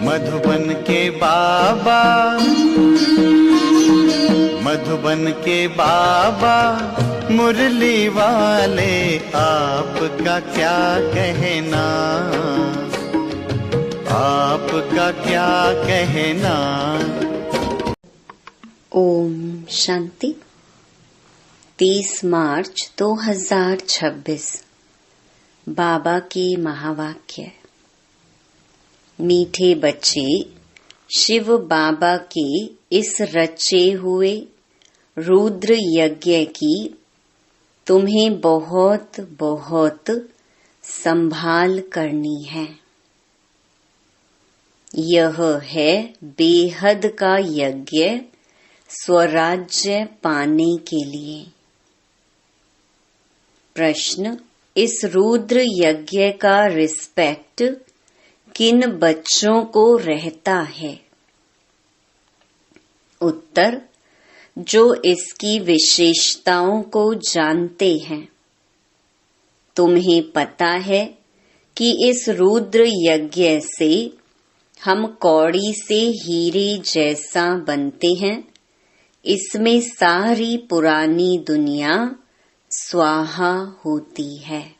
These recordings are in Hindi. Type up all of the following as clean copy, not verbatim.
मधुबन के बाबा, मधुबन के बाबा मुरली वाले, आपका क्या कहना, आपका क्या कहना। ओम शांति। 30 मार्च 2026 बाबा के महावाक्य। मीठे बच्चे, शिव बाबा के इस रचे हुए रुद्र यज्ञ की तुम्हें बहुत बहुत संभाल करनी है। यह है बेहद का यज्ञ स्वराज्य पाने के लिए। प्रश्न, इस रुद्र यज्ञ का रिस्पेक्ट किन बच्चों को रहता है? उत्तर, जो इसकी विशेषताओं को जानते हैं। तुम्हें पता है कि इस रुद्र यज्ञ से हम कौड़ी से हीरे जैसा बनते हैं। इसमें सारी पुरानी दुनिया स्वाहा होती है।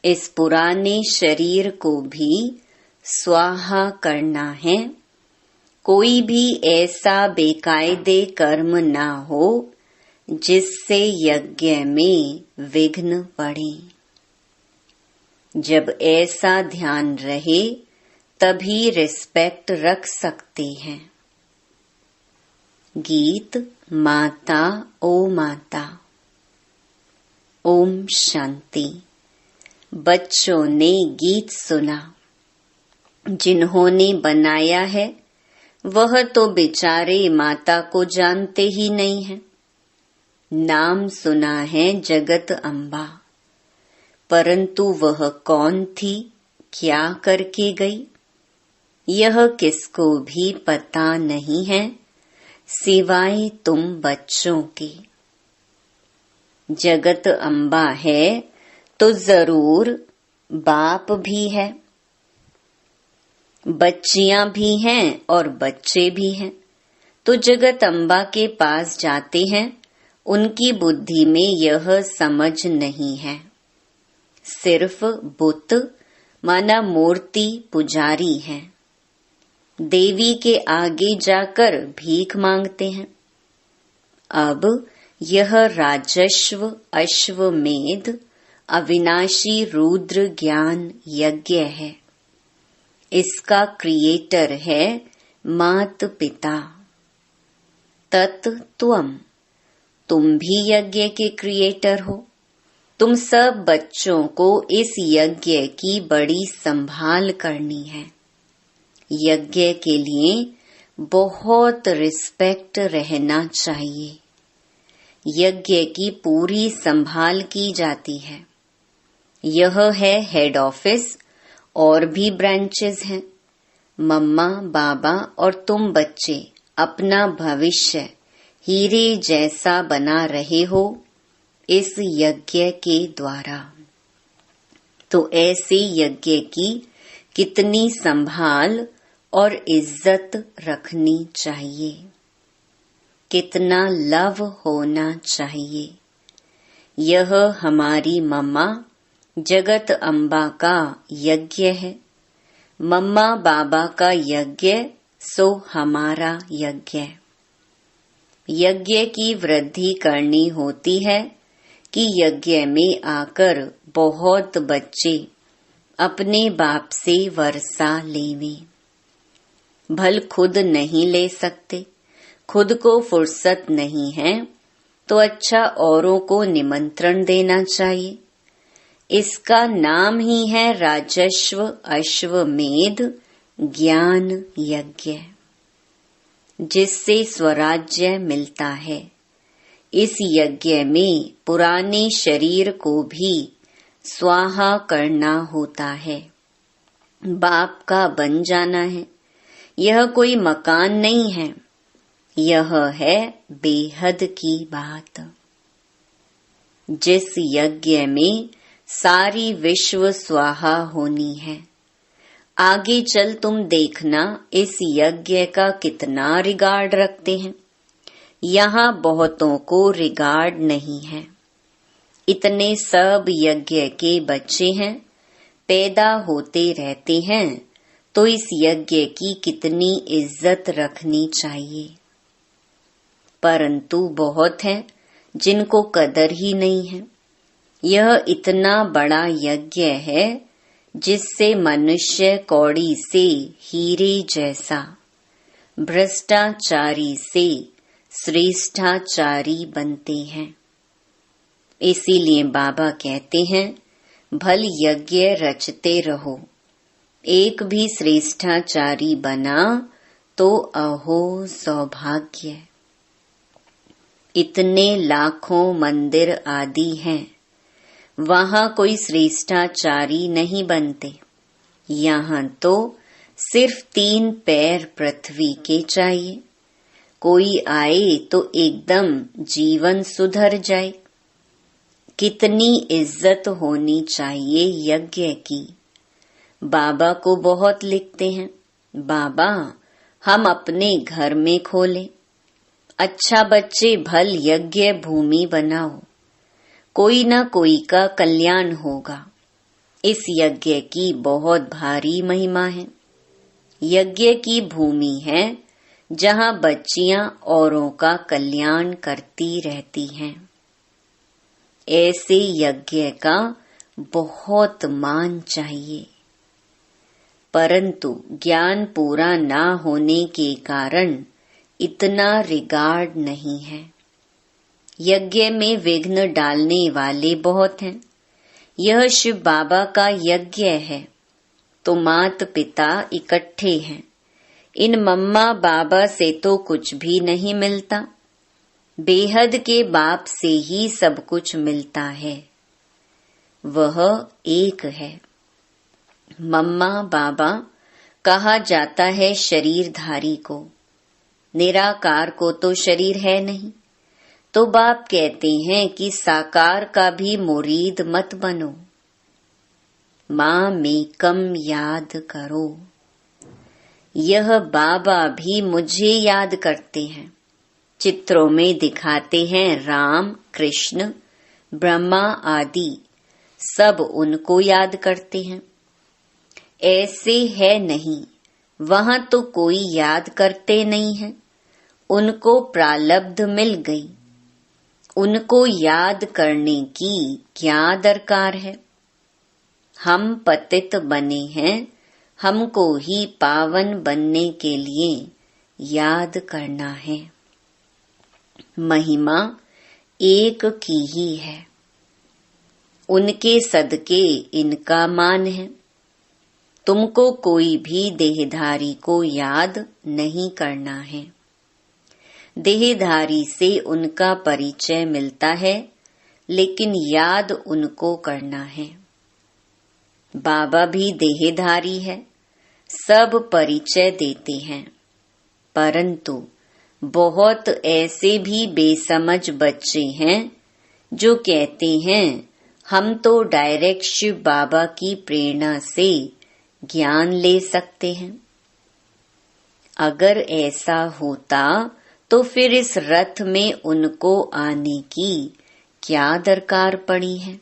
इस पुराने शरीर को भी स्वाहा करना है। कोई भी ऐसा बेकायदे कर्म ना हो जिससे यज्ञ में विघ्न पड़े। जब ऐसा ध्यान रहे तभी रिस्पेक्ट रख सकते हैं। गीत माता ओ माता। ओम शांति। बच्चों ने गीत सुना। जिन्होंने बनाया है वह तो बेचारे माता को जानते ही नहीं हैं। नाम सुना है जगत अम्बा, परंतु वह कौन थी, क्या करके गई, यह किसको भी पता नहीं है सिवाय तुम बच्चों के। जगत अम्बा है तो जरूर बाप भी है, बच्चियां भी हैं और बच्चे भी हैं। तो जगत अम्बा के पास जाते हैं। उनकी बुद्धि में यह समझ नहीं है। सिर्फ बुत माना मूर्ति पुजारी हैं। देवी के आगे जाकर भीख मांगते हैं। अब यह राजस्व अश्वमेध अविनाशी रुद्र ज्ञान यज्ञ है। इसका क्रिएटर है मात पिता। तत्त्वम, तुम भी यज्ञ के क्रिएटर हो। तुम सब बच्चों को इस यज्ञ की बड़ी संभाल करनी है। यज्ञ के लिए बहुत रिस्पेक्ट रहना चाहिए। यज्ञ की पूरी संभाल की जाती है। यह है हेड ऑफिस, और भी ब्रांचेस हैं। मम्मा बाबा और तुम बच्चे अपना भविष्य हीरे जैसा बना रहे हो इस यज्ञ के द्वारा। तो ऐसे यज्ञ की कितनी संभाल और इज्जत रखनी चाहिए, कितना लव होना चाहिए। यह हमारी मम्मा जगत अम्बा का यज्ञ है। मम्मा बाबा का यज्ञ सो हमारा यज्ञ। यज्ञ की वृद्धि करनी होती है कि यज्ञ में आकर बहुत बच्चे अपने बाप से वर्षा लेवें। भल खुद नहीं ले सकते, खुद को फुर्सत नहीं है, तो अच्छा औरों को निमंत्रण देना चाहिए। इसका नाम ही है राजस्व अश्वमेध ज्ञान यज्ञ, जिससे स्वराज्य मिलता है। इस यज्ञ में पुराने शरीर को भी स्वाहा करना होता है। बाप का बन जाना है। यह कोई मकान नहीं है, यह है बेहद की बात। जिस यज्ञ में सारी विश्व स्वाहा होनी है, आगे चल तुम देखना इस यज्ञ का कितना रिगार्ड रखते हैं। यहाँ बहुतों को रिगार्ड नहीं है। इतने सब यज्ञ के बच्चे हैं, पैदा होते रहते हैं, तो इस यज्ञ की कितनी इज्जत रखनी चाहिए। परंतु बहुत हैं जिनको कदर ही नहीं है। यह इतना बड़ा यज्ञ है जिससे मनुष्य कौड़ी से हीरे जैसा, भ्रष्टाचारी से श्रेष्ठाचारी बनते हैं। इसीलिए बाबा कहते हैं, भल यज्ञ रचते रहो। एक भी श्रेष्ठाचारी बना तो अहो सौभाग्य। इतने लाखों मंदिर आदि हैं, वहाँ कोई श्रेष्ठाचारी नहीं बनते। यहाँ तो सिर्फ 3 पैर पृथ्वी के चाहिए। कोई आए तो एकदम जीवन सुधर जाए। कितनी इज्जत होनी चाहिए यज्ञ की। बाबा को बहुत लिखते हैं, बाबा हम अपने घर में खोलें। अच्छा बच्चे भल यज्ञ भूमि बनाओ, कोई न कोई का कल्याण होगा। इस यज्ञ की बहुत भारी महिमा है। यज्ञ की भूमि है जहाँ बच्चियां औरों का कल्याण करती रहती हैं। ऐसे यज्ञ का बहुत मान चाहिए। परंतु ज्ञान पूरा ना होने के कारण इतना रिगार्ड नहीं है। यज्ञ में विघ्न डालने वाले बहुत हैं। यह शिव बाबा का यज्ञ है तो मात पिता इकट्ठे हैं। इन मम्मा बाबा से तो कुछ भी नहीं मिलता। बेहद के बाप से ही सब कुछ मिलता है। वह एक है। मम्मा बाबा कहा जाता है शरीरधारी को, निराकार को तो शरीर है नहीं। तो बाप कहते हैं कि साकार का भी मुरीद मत बनो। माँ में कम याद करो। यह बाबा भी मुझे याद करते हैं। चित्रों में दिखाते हैं राम, कृष्ण, ब्रह्मा आदि, सब उनको याद करते हैं। ऐसे है नहीं, वहाँ तो कोई याद करते नहीं है। उनको प्रालब्ध मिल गई। उनको याद करने की क्या दरकार है। हम पतित बने हैं, हमको ही पावन बनने के लिए याद करना है। महिमा एक की ही है। उनके सदके इनका मान है। तुमको कोई भी देहधारी को याद नहीं करना है। देहधारी से उनका परिचय मिलता है, लेकिन याद उनको करना है। बाबा भी देहधारी है, सब परिचय देते हैं। परंतु बहुत ऐसे भी बेसमझ बच्चे हैं जो कहते हैं हम तो डायरेक्ट शिव बाबा की प्रेरणा से ज्ञान ले सकते हैं। अगर ऐसा होता तो फिर इस रथ में उनको आने की क्या दरकार पड़ी है।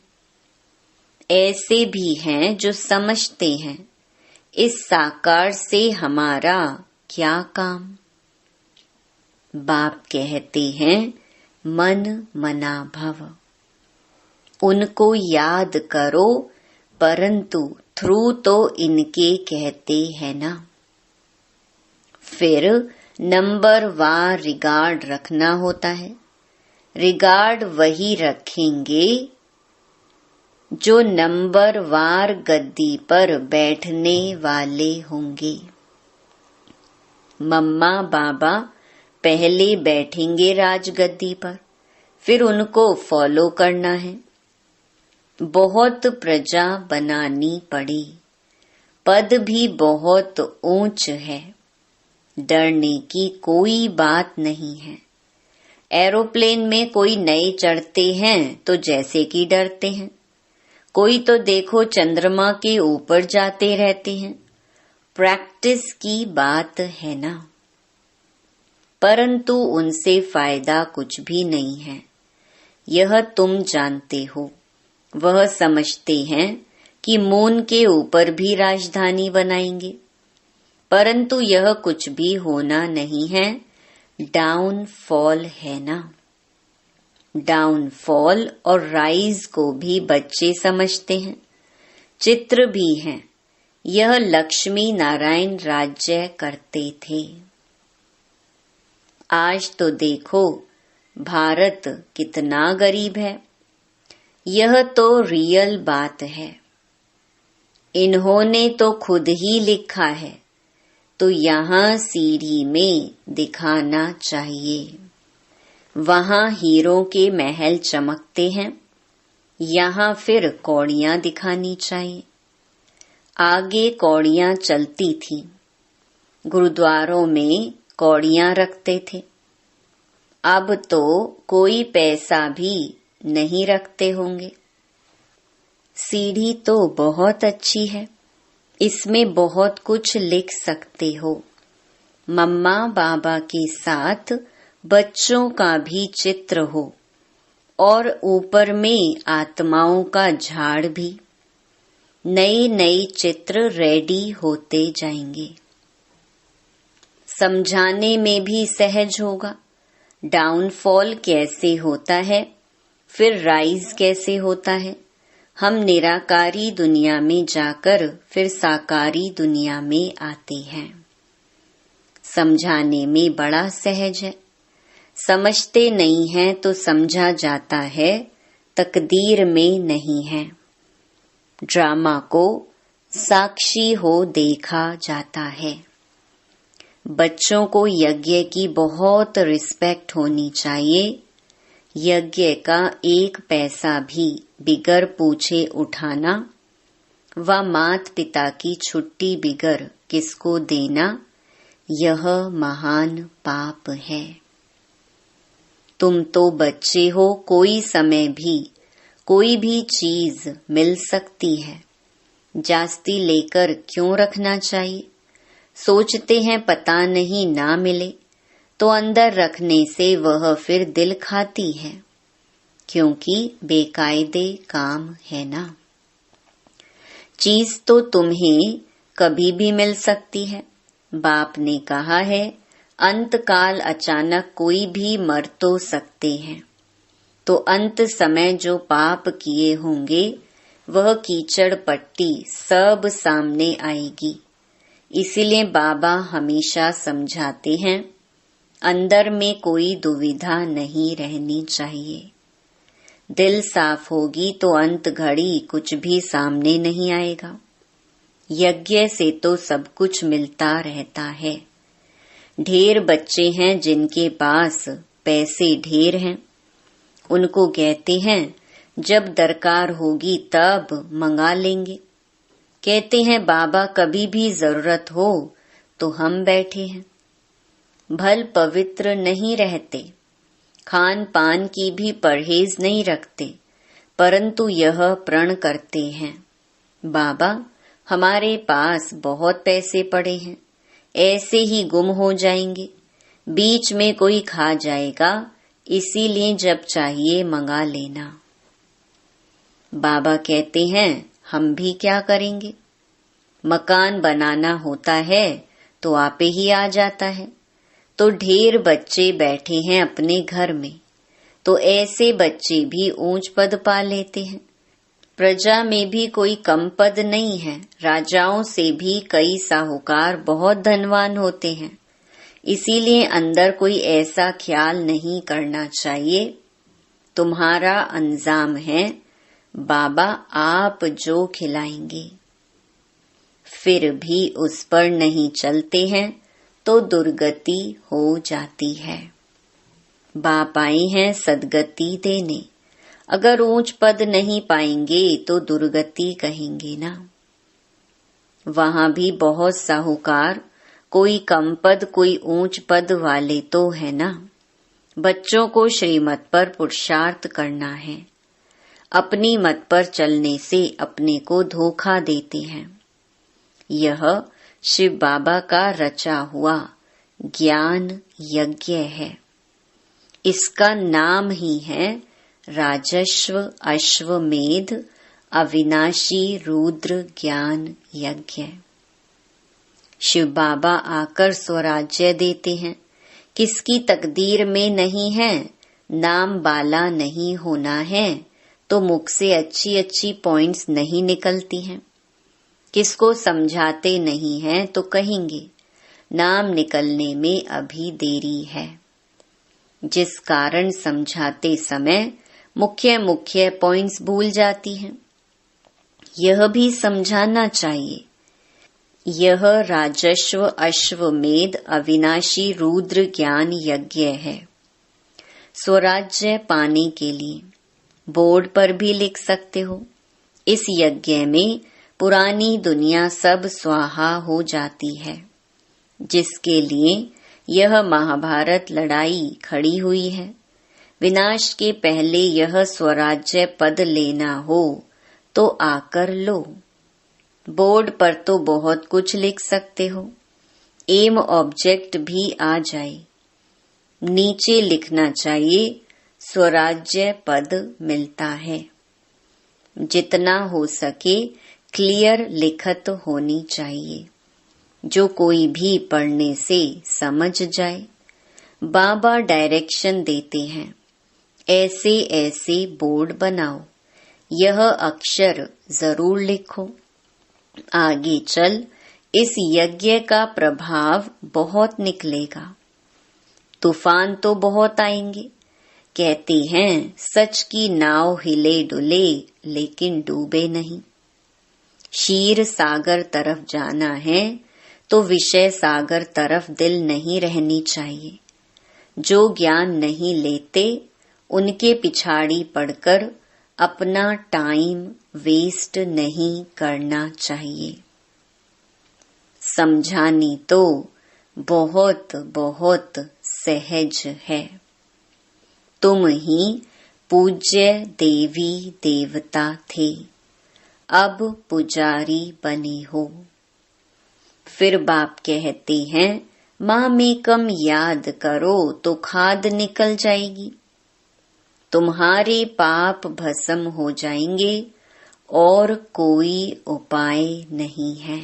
ऐसे भी हैं जो समझते हैं इस साकार से हमारा क्या काम। बाप कहते हैं मन मना भव। उनको याद करो, परंतु थ्रू तो इनके कहते हैं ना। फिर नंबर वार रिगार्ड रखना होता है। रिगार्ड वही रखेंगे जो नंबर वार गद्दी पर बैठने वाले होंगे। मम्मा बाबा पहले बैठेंगे राजगद्दी पर, फिर उनको फॉलो करना है। बहुत प्रजा बनानी पड़ी। पद भी बहुत ऊंच है। डरने की कोई बात नहीं है। एरोप्लेन में कोई नए चढ़ते हैं तो जैसे कि डरते हैं। कोई तो देखो चंद्रमा के ऊपर जाते रहते हैं। प्रैक्टिस की बात है ना, परंतु उनसे फायदा कुछ भी नहीं है, यह तुम जानते हो। वह समझते हैं कि मून के ऊपर भी राजधानी बनाएंगे, परंतु यह कुछ भी होना नहीं है, डाउनफॉल है ना। डाउनफॉल और राइज को भी बच्चे समझते हैं, चित्र भी हैं। यह लक्ष्मी नारायण राज्य करते थे। आज तो देखो भारत कितना गरीब है, यह तो रियल बात है। इन्होंने तो खुद ही लिखा है, तो यहाँ सीढ़ी में दिखाना चाहिए। वहाँ हीरों के महल चमकते हैं, यहाँ फिर कौड़ियाँ दिखानी चाहिए। आगे कौड़ियाँ चलती थी, गुरुद्वारों में कौड़ियाँ रखते थे। अब तो कोई पैसा भी नहीं रखते होंगे। सीढ़ी तो बहुत अच्छी है, इसमें बहुत कुछ लिख सकते हो। मम्मा बाबा के साथ बच्चों का भी चित्र हो और ऊपर में आत्माओं का झाड़ भी। नए नए चित्र रेडी होते जाएंगे। समझाने में भी सहज होगा। डाउनफॉल कैसे होता है, फिर राइज कैसे होता है। हम निराकारी दुनिया में जाकर फिर साकारी दुनिया में आते हैं। समझाने में बड़ा सहज है। समझते नहीं हैं तो समझा जाता है, तकदीर में नहीं है। ड्रामा को साक्षी हो देखा जाता है। बच्चों को यज्ञ की बहुत रिस्पेक्ट होनी चाहिए। यज्ञ का एक पैसा भी बिगर पूछे उठाना व मात पिता की छुट्टी बिगर किसको देना, यह महान पाप है। तुम तो बच्चे हो, कोई समय भी कोई भी चीज मिल सकती है, जास्ती लेकर क्यों रखना चाहिए। सोचते हैं पता नहीं ना मिले, तो अंदर रखने से वह फिर दिल खाती है, क्योंकि बेकायदे काम है ना। चीज तो तुम्हें कभी भी मिल सकती है। बाप ने कहा है, अंत काल अचानक कोई भी मर तो सकते हैं, तो अंत समय जो पाप किए होंगे वह कीचड़ पट्टी सब सामने आएगी। इसीलिए बाबा हमेशा समझाते हैं, अंदर में कोई दुविधा नहीं रहनी चाहिए। दिल साफ होगी तो अंत घड़ी कुछ भी सामने नहीं आएगा। यज्ञ से तो सब कुछ मिलता रहता है। ढेर बच्चे हैं जिनके पास पैसे ढेर हैं, उनको कहते हैं जब दरकार होगी तब मंगा लेंगे। कहते हैं बाबा कभी भी जरूरत हो तो हम बैठे हैं। भल पवित्र नहीं रहते, खान पान की भी परहेज नहीं रखते, परंतु यह प्रण करते हैं, बाबा हमारे पास बहुत पैसे पड़े हैं, ऐसे ही गुम हो जाएंगे, बीच में कोई खा जाएगा, इसीलिए जब चाहिए मंगा लेना। बाबा कहते हैं हम भी क्या करेंगे। मकान बनाना होता है तो आपे ही आ जाता है। तो ढेर बच्चे बैठे हैं अपने घर में, तो ऐसे बच्चे भी ऊंच पद पा लेते हैं। प्रजा में भी कोई कम पद नहीं है। राजाओं से भी कई साहूकार बहुत धनवान होते हैं। इसीलिए अंदर कोई ऐसा ख्याल नहीं करना चाहिए, तुम्हारा अंजाम है, बाबा आप जो खिलाएंगे। फिर भी उस पर नहीं चलते हैं तो दुर्गति हो जाती है। बाप आए हैं सदगति देने, अगर ऊंच पद नहीं पाएंगे तो दुर्गति कहेंगे ना। वहां भी बहुत साहूकार, कोई कम पद कोई ऊंच पद वाले तो है ना। बच्चों को श्रीमत पर पुरुषार्थ करना है। अपनी मत पर चलने से अपने को धोखा देते हैं। यह शिव बाबा का रचा हुआ ज्ञान यज्ञ है। इसका नाम ही है राजस्व अश्वमेध अविनाशी रुद्र ज्ञान यज्ञ। शिव बाबा आकर स्वराज्य देते हैं। किसकी तकदीर में नहीं है, नाम बाला नहीं होना है, तो मुख से अच्छी अच्छी पॉइंट्स नहीं निकलती हैं। किसको समझाते नहीं हैं तो कहेंगे नाम निकलने में अभी देरी है। जिस कारण समझाते समय मुख्य मुख्य पॉइंट्स भूल जाती हैं, यह भी समझाना चाहिए। यह राजस्व अश्वमेध अविनाशी रुद्र ज्ञान यज्ञ है। स्वराज्य पाने के लिए बोर्ड पर भी लिख सकते हो, इस यज्ञ में पुरानी दुनिया सब स्वाहा हो जाती है, जिसके लिए यह महाभारत लड़ाई खड़ी हुई है। विनाश के पहले यह स्वराज्य पद लेना हो तो आकर लो। बोर्ड पर तो बहुत कुछ लिख सकते हो, एम ऑब्जेक्ट भी आ जाए। नीचे लिखना चाहिए स्वराज्य पद मिलता है। जितना हो सके क्लियर लिखत होनी चाहिए, जो कोई भी पढ़ने से समझ जाए। बाबा डायरेक्शन देते हैं, ऐसे ऐसे बोर्ड बनाओ, यह अक्षर जरूर लिखो। आगे चल इस यज्ञ का प्रभाव बहुत निकलेगा। तूफान तो बहुत आएंगे। कहते हैं सच की नाव हिले डुले लेकिन डूबे नहीं। क्षीर सागर तरफ जाना है तो विषय सागर तरफ दिल नहीं रहनी चाहिए। जो ज्ञान नहीं लेते उनके पिछाड़ी पड़कर अपना टाइम वेस्ट नहीं करना चाहिए। समझानी तो बहुत बहुत सहज है। तुम ही पूज्य देवी देवता थे, अब पुजारी बने हो। फिर बाप कहते हैं माँ में कम याद करो तो खाद निकल जाएगी। तुम्हारे पाप भस्म हो जाएंगे और कोई उपाय नहीं है।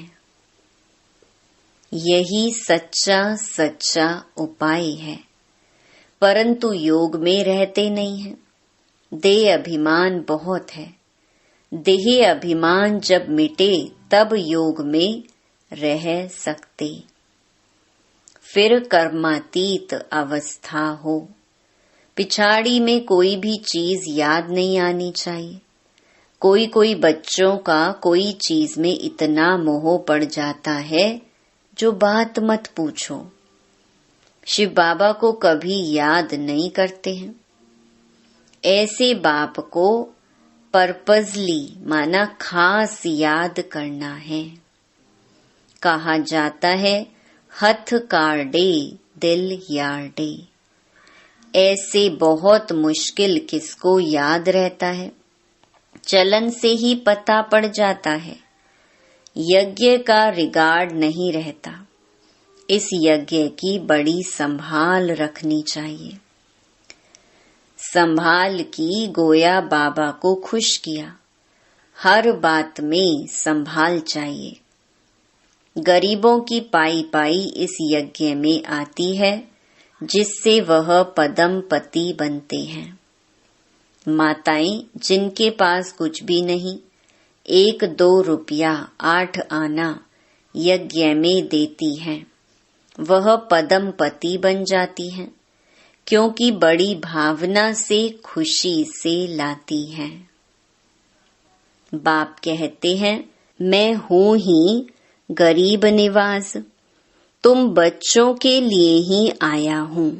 यही सच्चा सच्चा उपाय है, परंतु योग में रहते नहीं हैं। देह अभिमान बहुत है। देह अभिमान जब मिटे तब योग में रह सकते। फिर कर्मातीत अवस्था हो। पिछाड़ी में कोई भी चीज याद नहीं आनी चाहिए। कोई कोई बच्चों का कोई चीज में इतना मोह पड़ जाता है जो बात मत पूछो। शिव बाबा को कभी याद नहीं करते हैं। ऐसे बाप को पर्पजली माना खास याद करना है। कहा जाता है हथ काटे दिल यार्डे। ऐसे बहुत मुश्किल किसको याद रहता है, चलन से ही पता पड़ जाता है। यज्ञ का रिगार्ड नहीं रहता। इस यज्ञ की बड़ी संभाल रखनी चाहिए। संभाल की गोया बाबा को खुश किया। हर बात में संभाल चाहिए। गरीबों की पाई पाई इस यज्ञ में आती है, जिससे वह पदम पति बनते हैं। माताएं जिनके पास कुछ भी नहीं, 1-2 रुपया 8 आना यज्ञ में देती हैं, वह पदम पति बन जाती हैं, क्योंकि बड़ी भावना से खुशी से लाती हैं। बाप कहते हैं मैं हूँ ही गरीब निवाज, तुम बच्चों के लिए ही आया हूँ।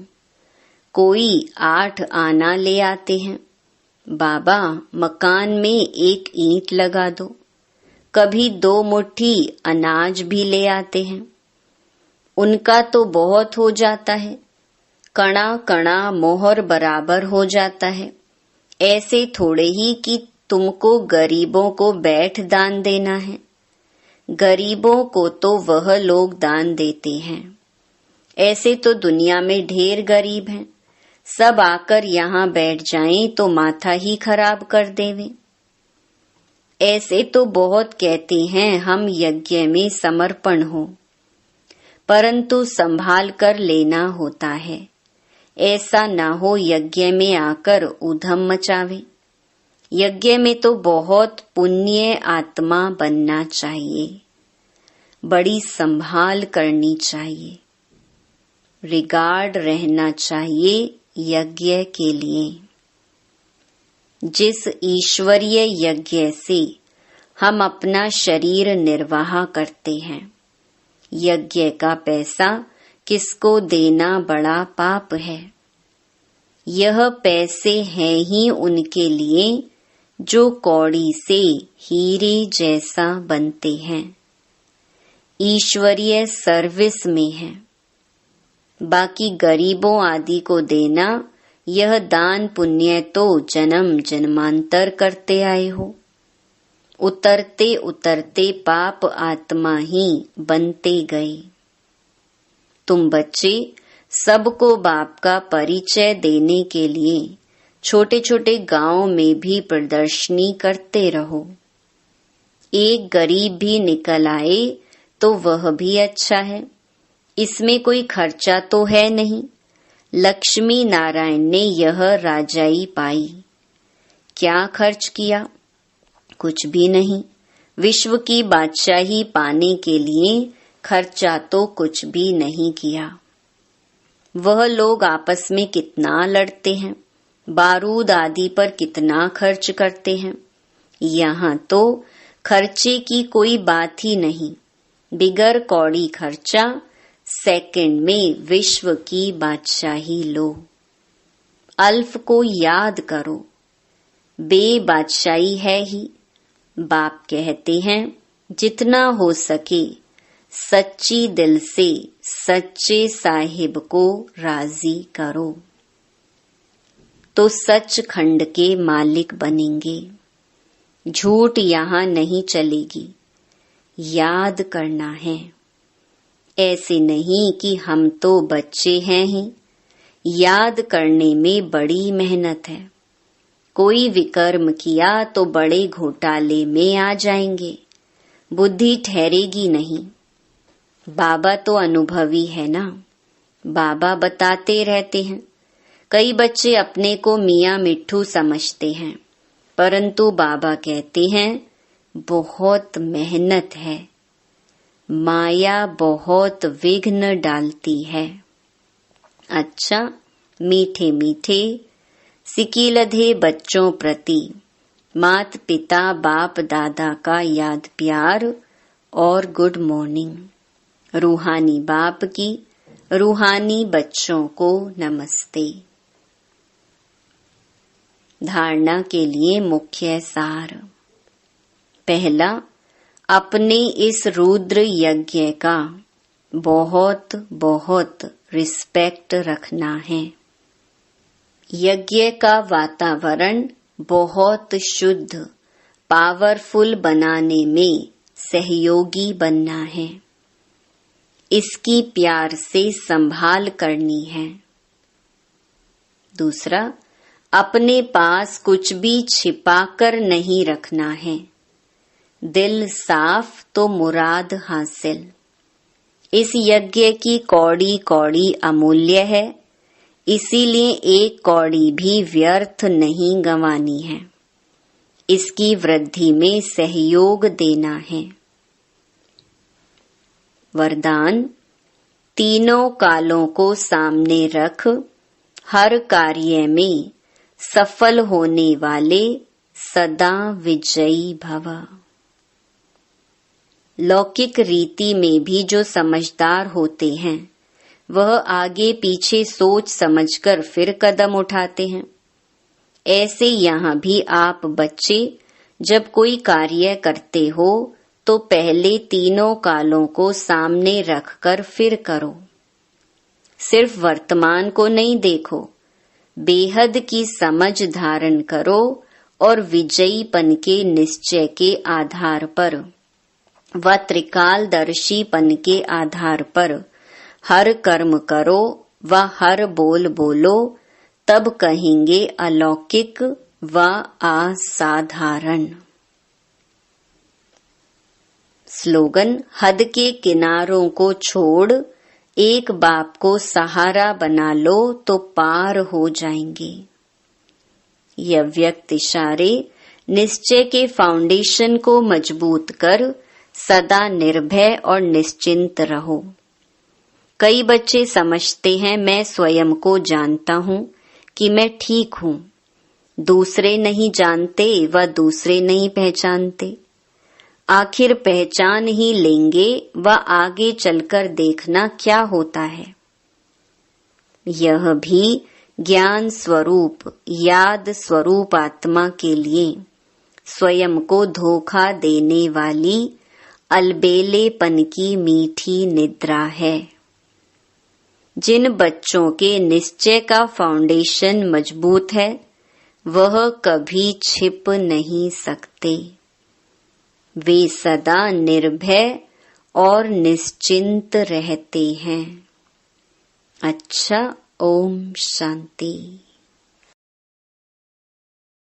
कोई 8 आना ले आते हैं, बाबा मकान में 1 ईंट लगा दो। कभी 2 मुट्ठी अनाज भी ले आते हैं। उनका तो बहुत हो जाता है, कणा कणा मोहर बराबर हो जाता है। ऐसे थोड़े ही कि तुमको गरीबों को बैठ दान देना है। गरीबों को तो वह लोग दान देते हैं। ऐसे तो दुनिया में ढेर गरीब हैं, सब आकर यहाँ बैठ जाएं तो माथा ही खराब कर देवे। ऐसे तो बहुत कहते हैं हम यज्ञ में समर्पण हो, परंतु संभाल कर लेना होता है। ऐसा ना हो यज्ञ में आकर उधम मचावे। यज्ञ में तो बहुत पुण्य आत्मा बनना चाहिए, बड़ी संभाल करनी चाहिए, रिगार्ड रहना चाहिए यज्ञ के लिए। जिस ईश्वरीय यज्ञ से हम अपना शरीर निर्वाह करते हैं, यज्ञ का पैसा किसको देना बड़ा पाप है। यह पैसे हैं ही उनके लिए जो कौड़ी से हीरे जैसा बनते हैं, ईश्वरीय सर्विस में है। बाकी गरीबों आदि को देना, यह दान पुण्य तो जन्म जन्मांतर करते आए हो। उतरते उतरते पाप आत्मा ही बनते गए। तुम बच्चे सबको बाप का परिचय देने के लिए छोटे छोटे गांव में भी प्रदर्शनी करते रहो। एक गरीब भी निकल आए तो वह भी अच्छा है, इसमें कोई खर्चा तो है नहीं। लक्ष्मी नारायण ने यह राजाई पाई, क्या खर्च किया? कुछ भी नहीं। विश्व की बादशाही पाने के लिए खर्चा तो कुछ भी नहीं किया। वह लोग आपस में कितना लड़ते हैं, बारूद आदि पर कितना खर्च करते हैं। यहाँ तो खर्चे की कोई बात ही नहीं। बिगर कौड़ी खर्चा सेकंड में विश्व की बादशाही लो। अल्फ को याद करो, बे बादशाही है ही। बाप कहते हैं जितना हो सके सच्ची दिल से सच्चे साहिब को राजी करो तो सचखंड के मालिक बनेंगे। झूठ यहाँ नहीं चलेगी, याद करना है। ऐसे नहीं कि हम तो बच्चे हैं ही, याद करने में बड़ी मेहनत है। कोई विकर्म किया तो बड़े घोटाले में आ जाएंगे, बुद्धि ठहरेगी नहीं। बाबा तो अनुभवी है ना, बाबा बताते रहते हैं। कई बच्चे अपने को मियाँ मिट्ठू समझते हैं, परंतु बाबा कहते हैं बहुत मेहनत है, माया बहुत विघ्न डालती है। अच्छा, मीठे मीठे सिकीलधे बच्चों प्रति मात पिता बाप दादा का याद प्यार और गुड मॉर्निंग। रूहानी बाप की रूहानी बच्चों को नमस्ते। धारणा के लिए मुख्य सार। पहला, अपने इस रुद्र यज्ञ का बहुत बहुत रिस्पेक्ट रखना है। यज्ञ का वातावरण बहुत शुद्ध पावरफुल बनाने में सहयोगी बनना है। इसकी प्यार से संभाल करनी है। दूसरा, अपने पास कुछ भी छिपाकर नहीं रखना है। दिल साफ तो मुराद हासिल। इस यज्ञ की कौड़ी कौड़ी अमूल्य है, इसीलिए एक कौड़ी भी व्यर्थ नहीं गंवानी है। इसकी वृद्धि में सहयोग देना है। वरदान, तीनों कालों को सामने रख हर कार्य में सफल होने वाले सदा विजयी भव। लौकिक रीति में भी जो समझदार होते हैं वह आगे पीछे सोच समझकर फिर कदम उठाते हैं। ऐसे यहाँ भी आप बच्चे जब कोई कार्य करते हो तो पहले तीनों कालों को सामने रखकर फिर करो। सिर्फ वर्तमान को नहीं देखो, बेहद की समझ धारण करो और विजयीपन के निश्चय के आधार पर व त्रिकालदर्शीपन के आधार पर हर कर्म करो व हर बोल बोलो, तब कहेंगे अलौकिक व असाधारण। स्लोगन: हद के किनारों को छोड़ एक बाप को सहारा बना लो तो पार हो जाएंगे। यह व्यक्त इशारे निश्चय के फाउंडेशन को मजबूत कर सदा निर्भय और निश्चिंत रहो। कई बच्चे समझते हैं मैं स्वयं को जानता हूँ कि मैं ठीक हूँ, दूसरे नहीं जानते व दूसरे नहीं पहचानते। आखिर पहचान ही लेंगे व आगे चलकर देखना क्या होता है। यह भी ज्ञान स्वरूप याद स्वरूप आत्मा के लिए स्वयं को धोखा देने वाली अलबेलेपन की मीठी निद्रा है। जिन बच्चों के निश्चय का फाउंडेशन मजबूत है वह कभी छिप नहीं सकते। वे सदा निर्भय और निश्चिंत रहते हैं। अच्छा, ओम शांति।